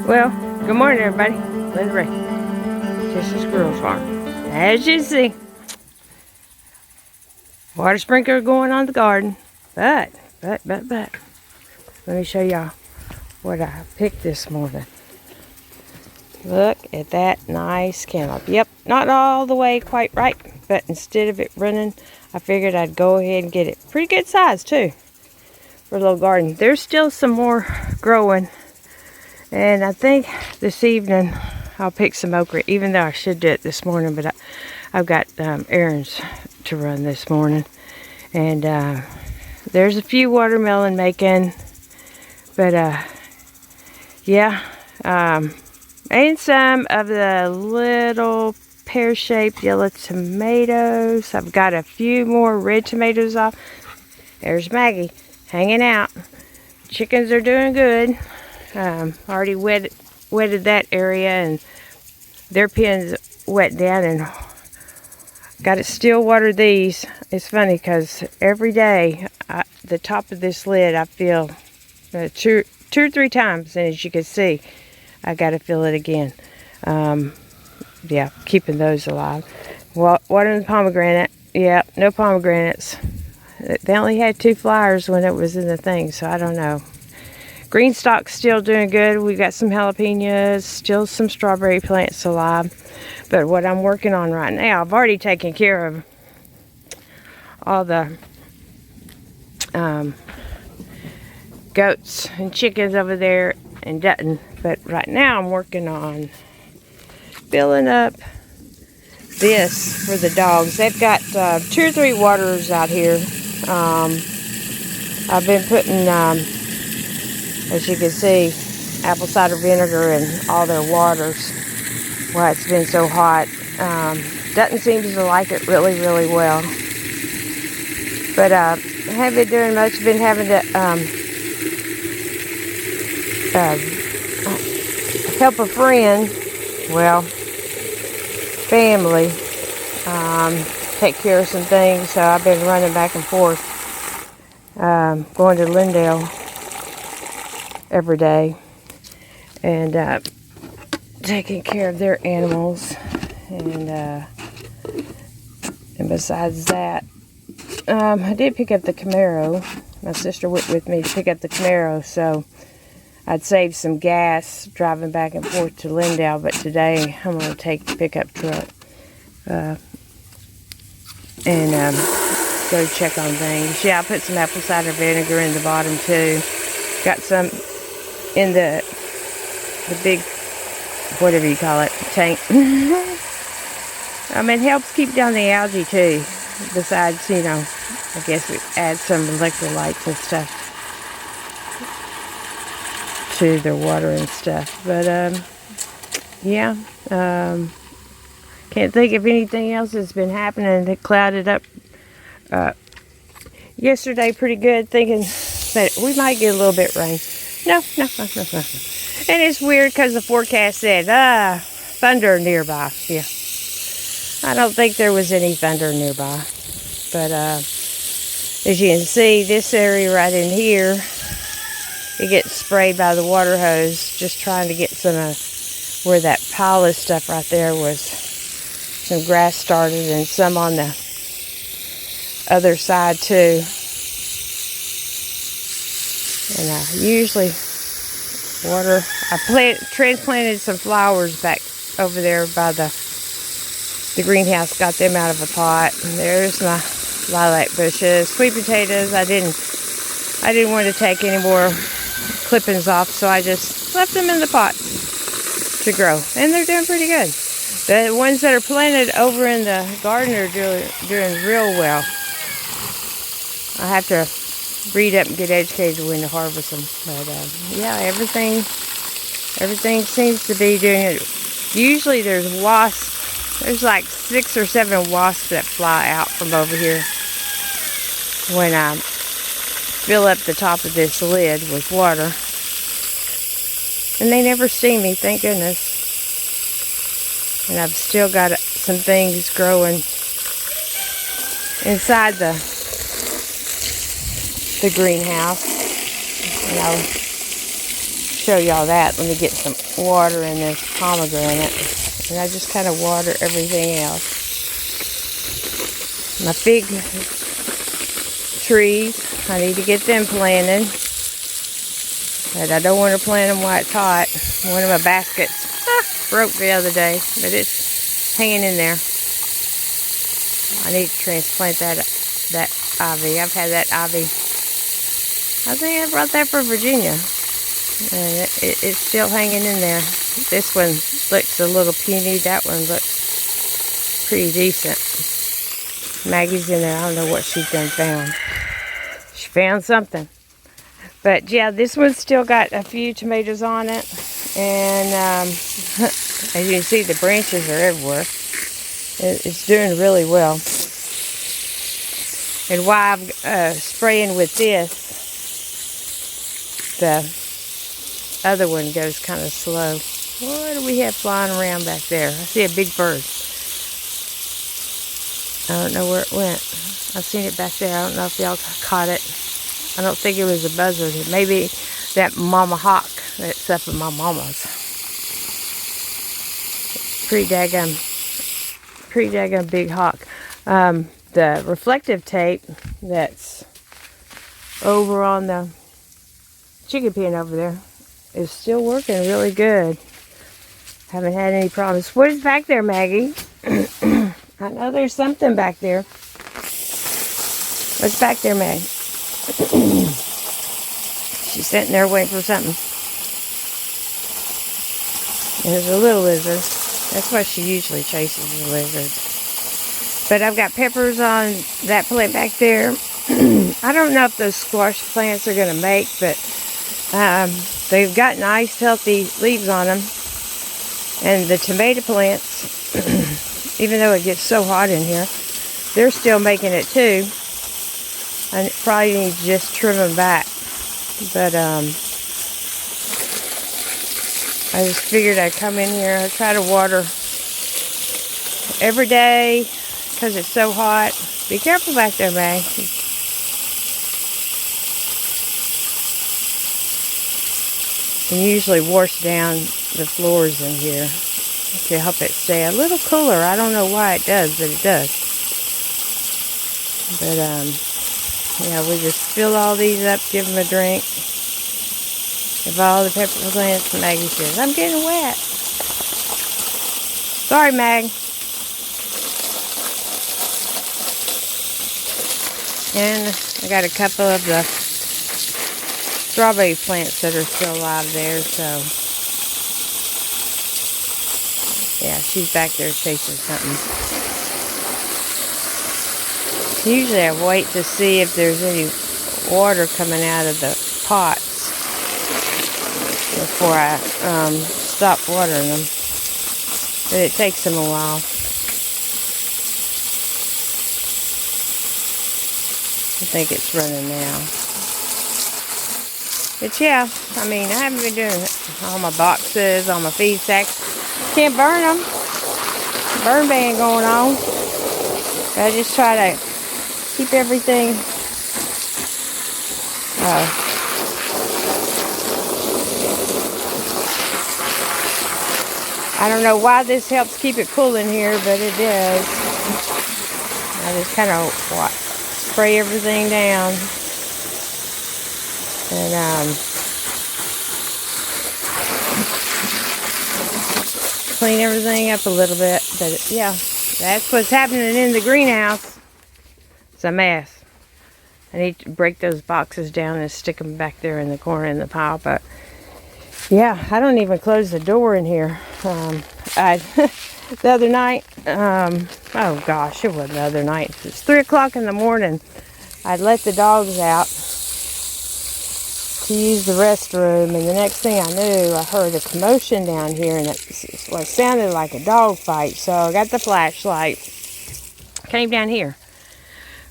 Well, good morning, everybody. Let's Ray. Just a squirrel farm. As you see, water sprinkler going on the garden. But, let me show y'all what I picked this morning. Look at that nice cantaloupe. Yep, not all the way quite right, but instead of it running, I figured I'd go ahead and get it. Pretty good size, too, for a little garden. There's still some more growing. And I think this evening I'll pick some okra, even though I should do it this morning, but I've got errands to run this morning. And there's a few watermelon making, but yeah, and some of the little pear-shaped yellow tomatoes. I've got a few more red tomatoes off. There's Maggie hanging out. Chickens are doing good. Already wetted that area, and their pens wet down, and got to still water these. It's funny because every day the top of this lid I fill two or three times, and as you can see, I got to fill it again. Yeah, keeping those alive. Watering the pomegranate. Yeah, no pomegranates. They only had 2 flowers when it was in the thing, so I don't know. Green stalk's still doing good. We've got some jalapenos, still some strawberry plants alive. But what I'm working on right now, I've already taken care of all the goats and chickens over there in Dutton. But right now I'm working on filling up this for the dogs. They've got 2 or 3 waterers out here. I've been putting... as you can see, apple cider vinegar in all their waters. Why it's been so hot. Dutton seems to like it really, really well. But I haven't been doing much. Been having to help a friend, well, family, take care of some things. So I've been running back and forth, going to Lindale every day and taking care of their animals, and besides that, I did pick up the Camaro. My sister went with me to pick up the Camaro, so I'd save some gas driving back and forth to Lindale. But today I'm going to take the pickup truck and go check on things. Yeah, I put some apple cider vinegar in the bottom too. Got some in the big, whatever you call it, tank. It helps keep down the algae too. Besides, you know, I guess it adds some electrolytes and stuff to their water and stuff. But yeah, can't think of anything else that's been happening that clouded up yesterday pretty good, thinking that we might get a little bit rain. No. And it's weird because the forecast said, thunder nearby. Yeah. I don't think there was any thunder nearby. But, as you can see, this area right in here, it gets sprayed by the water hose, just trying to get some where that pile of stuff right there was, some grass started, and some on the other side too. And I usually water. I transplanted some flowers back over there by the greenhouse. Got them out of a pot. And there's my lilac bushes, sweet potatoes. I didn't want to take any more clippings off, so I just left them in the pot to grow, and they're doing pretty good. The ones that are planted over in the garden are doing real well. I have to read up and get educated when to harvest them. But yeah, everything seems to be doing it. Usually there's wasps. There's like 6 or 7 wasps that fly out from over here when I fill up the top of this lid with water. And they never see me, thank goodness. And I've still got some things growing inside the greenhouse. And I'll show y'all that. Let me get some water in this pomegranate. And I just kind of water everything else. My fig trees, I need to get them planted. But I don't want to plant them while it's hot. One of my baskets broke the other day, but it's hanging in there. I need to transplant that ivy. I've had that ivy. I think I brought that from Virginia. And it's still hanging in there. This one looks a little puny. That one looks pretty decent. Maggie's in there. I don't know what she's done found. She found something. But yeah, this one's still got a few tomatoes on it. And as you can see, the branches are everywhere. It's doing really well. And while I'm spraying with this, the other one goes kind of slow. What do we have flying around back there? I see a big bird. I don't know where it went. I've seen it back there. I don't know if y'all caught it. I don't think it was a buzzard. Maybe that mama hawk that's up in my mama's. Pretty daggone big hawk. The reflective tape that's over on the chicken pen over there is still working really good. Haven't had any problems. What is back there, Maggie? I know there's something back there. What's back there, Mag? She's sitting there waiting for something. There's a little lizard. That's why she usually chases the lizards. But I've got peppers on that plant back there. I don't know if those squash plants are going to make, but they've got nice, healthy leaves on them. And the tomato plants, even though it gets so hot in here, they're still making it too. I probably need to just trim them back. But I just figured I'd come in here. I try to water every day because it's so hot. Be careful back there, May. And usually wash down the floors in here to help it stay a little cooler. I don't know why it does, but it does. But yeah, we just fill all these up, give them a drink. Give all the pepper plants. Maggie says, I'm getting wet. Sorry, Mag. And I got a couple of the strawberry plants that are still alive there, so yeah, she's back there chasing something. Usually I wait to see if there's any water coming out of the pots before I stop watering them, but it takes them a while. I think it's running now. But yeah, I mean, I haven't been doing all my boxes, all my feed sacks. Can't burn them. Burn ban going on. But I just try to keep everything I don't know why this helps keep it cool in here, but it does. I just kind of spray everything down and clean everything up a little bit. But yeah, that's what's happening in the greenhouse. It's a mess. I need to break those boxes down and stick them back there in the corner in the pile. But yeah, I don't even close the door in here. The other night, oh gosh, it wasn't the other night. It was 3 o'clock in the morning. I'd let the dogs out to use the restroom, and the next thing I knew, I heard a commotion down here, and it sounded like a dog fight. So I got the flashlight, came down here.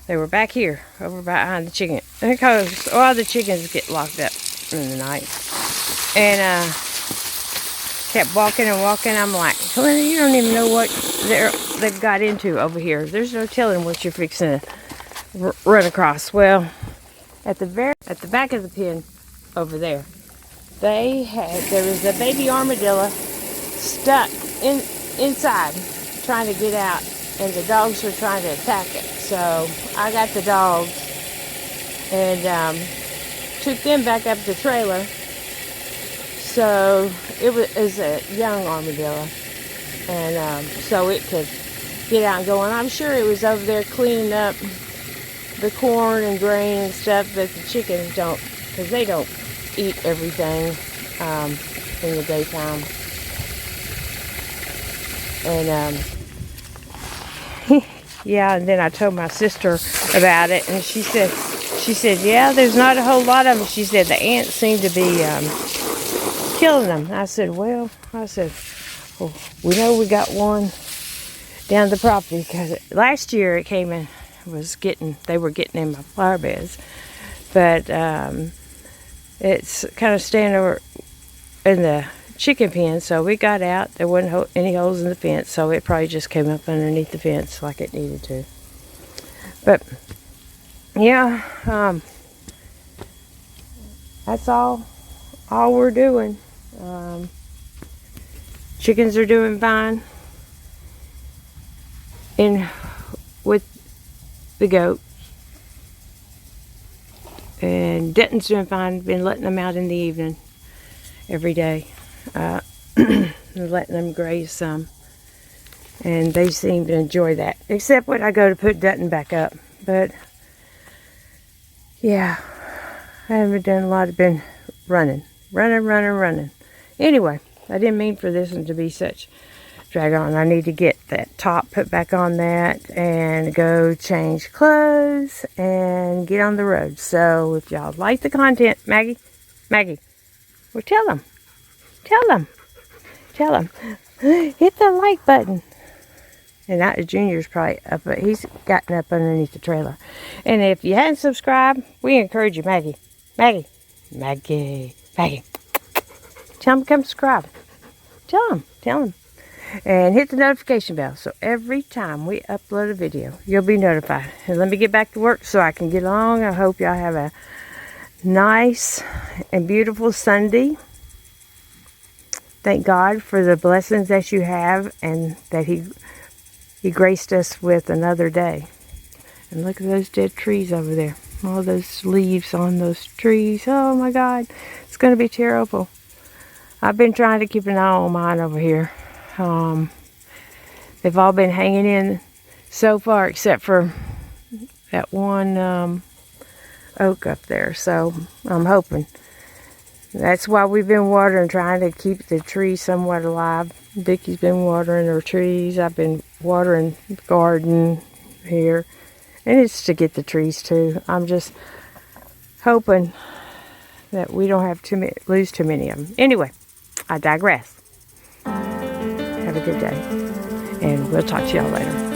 They were back here, over behind the chicken. Because all the chickens get locked up in the night. And kept walking and walking. I'm like, well, you don't even know what they've got into over here. There's no telling what you're fixing to run across. Well, at the back of the pen over there, there was a baby armadillo stuck inside trying to get out, and the dogs were trying to attack it. So I got the dogs and took them back up the trailer. So it was a young armadillo, and so it could get out and go. And I'm sure it was over there cleaning up the corn and grain and stuff that the chickens don't, because they don't eat everything in the daytime. And yeah, and then I told my sister about it, and she said, yeah, there's not a whole lot of them. She said the ants seem to be killing them. I said, well, we know we got one down the property, because last year it came in, they were getting in my flower beds, but it's kind of staying over in the chicken pen, so we got out. There wasn't any holes in the fence, so it probably just came up underneath the fence like it needed to. But yeah, that's all we're doing. Chickens are doing fine, and with the goat, and Denton's doing fine. Been letting them out in the evening every day, letting them graze some, and they seem to enjoy that, except when I go to put Dutton back up. But yeah, I haven't done a lot. I've been running. Anyway, I didn't mean for this one to be such drag on. I need to get that top put back on that and go change clothes and get on the road. So if y'all like the content, Maggie, well, tell them, hit the like button. And that Junior's probably up, but he's gotten up underneath the trailer. And if you hadn't subscribed, we encourage you, Maggie. Tell them to come subscribe. Tell them. And hit the notification bell, so every time we upload a video, you'll be notified. And let me get back to work so I can get along. I hope y'all have a nice and beautiful Sunday. Thank God for the blessings that you have, and that He graced us with another day. And look at those dead trees over there. All those leaves on those trees. Oh my God, it's going to be terrible. I've been trying to keep an eye on mine over here. They've all been hanging in so far, except for that one oak up there. So I'm hoping. That's why we've been watering, trying to keep the trees somewhat alive. Vicky's been watering her trees. I've been watering the garden here. And it's to get the trees too. I'm just hoping that we don't have lose too many of them. Anyway, I digress. Have a good day. And we'll talk to y'all later.